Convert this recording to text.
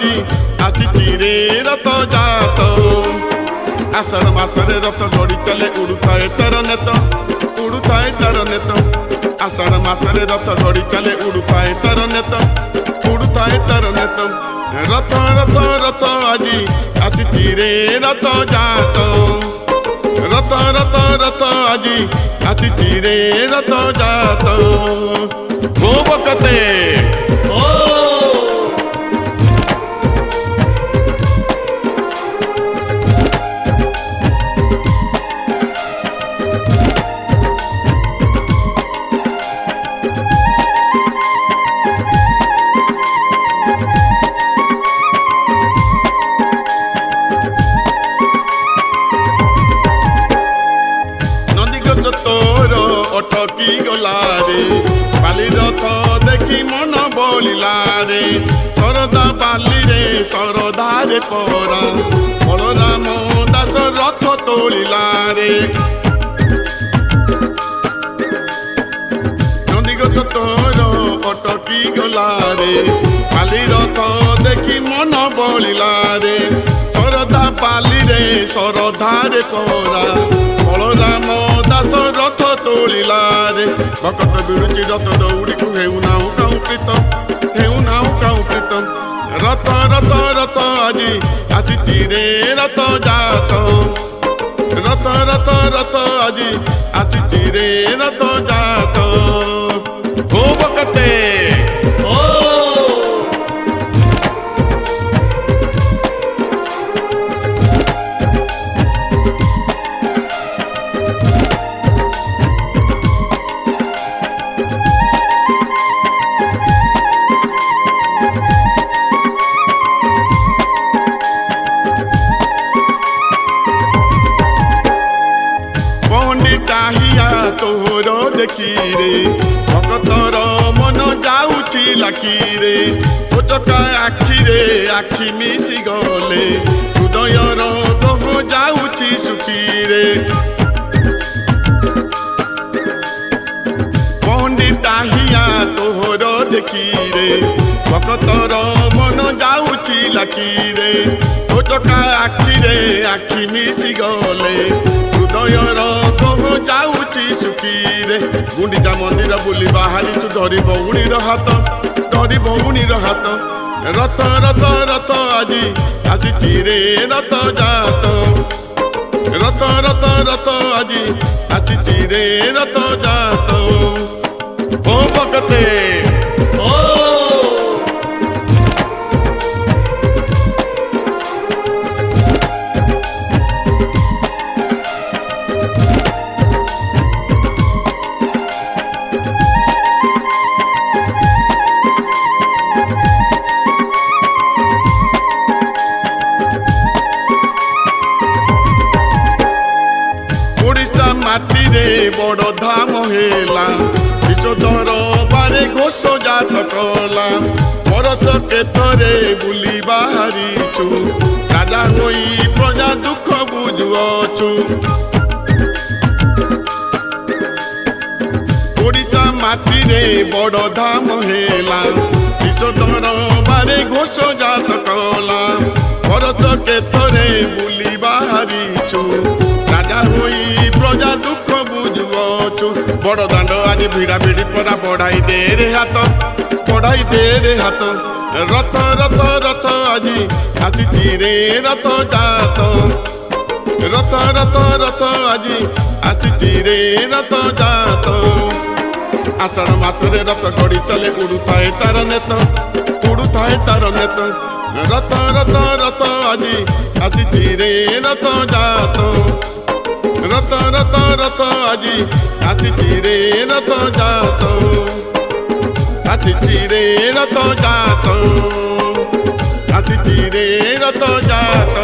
আজি আসিছি রে রথ জাত আষাঢ় মাসরে রথ গড়ি চলে উড়ুথায় তার নেত উড়ুথায় তার নেত আষাঢ় মাসরে রথ গড়ি চলে উড়ুথায় তার নেত উড়ুথায় তার নেত রথ রথ রথ আজি আসিছি রে রথ জাত রথ রথ রথ আজি আসিছি রে রথ জাত ও বকতে তোর অটকি গলারে বালি রথ দেখি মন বলিলারে শরদা বালিরে শরদারে পরা বলরাম দাস রথ তোলিলারে নন্দীগছ তোর অটকি গলারে বালি রথ দেখি মন বলিলারে শরদা বালিরে শরদারে পরা বলরাম দাস রথ তোলিলারে ভকত বিরুচি রথ দৌড়িକୁ ହେଉନାହୁଁ କାହୁଁ ପ୍ରୀତମ ହେଉନାହୁଁ କାହୁଁ ପ୍ରୀତମ ରଥ ରଥ ରଥ ଆଜି ଆସିଛି ରେ ରଥ ଜାତ ରଥ ରଥ ରଥ ଆଜି ଆସିଛି ରେ ରଥ ଜାତ ଓ ଭକତେ টাহিয়া তোর দেখিরে ভকতর মন যাউছি লাখিরে চোচকা আখিরে আখি মিশি গলে হৃদয়র দোহ যাউছি সুখিরে পন্ডি টাহিয়া তোর দেখিরে ভকতর মন যাউছি লাখিরে চোচকা আখিরে আখি মিশি গলে হৃদয়র দোহ যাউছি সুখিরে গুଣ୍ଡିଚା ମନ୍ଦିର ବୁଲି ବାହାରିଛୁ ଧରି ଭଉଣୀର ହାତ ଧରି ଭଉଣୀର ହାତ ରଥ ରଥ ରଥ ଆଜି ଆସିଛି ରେ ରଥ ଜାତ ରଥ ରଥ ରଥ ଆଜି ଆସିଛି ରେ ରଥ ଜାତ ଓ ଭକତେ মাটিরে বড় ধাম হেলা বিশ্বধর বারে ঘোষ জাত কলা বরষ কেতরে বুলি বাহারিছু রাজা হই প্রজা দুঃখ বুঝুছু ওড়িশা মাটিরে বড় ধাম হেলা বিশ্বধর বারে ঘোষ জাত কলা বরষ কেতরে বুলি বাহারিছু রাজা হই প্রজা দুঃখ বুঝুছু বড় দাণ্ড আজ ভিড়া ভিড়ি পরা বড়াই দে রে হাত বড়াই দে রে হাত রথ রথ রথ আজি আসিছি রে রথ জাত রথ রথ রথ আজি আসিছি রে রথ জাত আষাঢ় মাসরে রথ গড়ি চলে উড়ুথায় তার নেত উড়ুথায় তার নেত রথ রথ রথ আজি আসিছি রে রথ জাত রথ রথ রথ আজি আসিছি রে রথ জাত আসিছি রে রথ জাত আসিছি রে রথ জাত।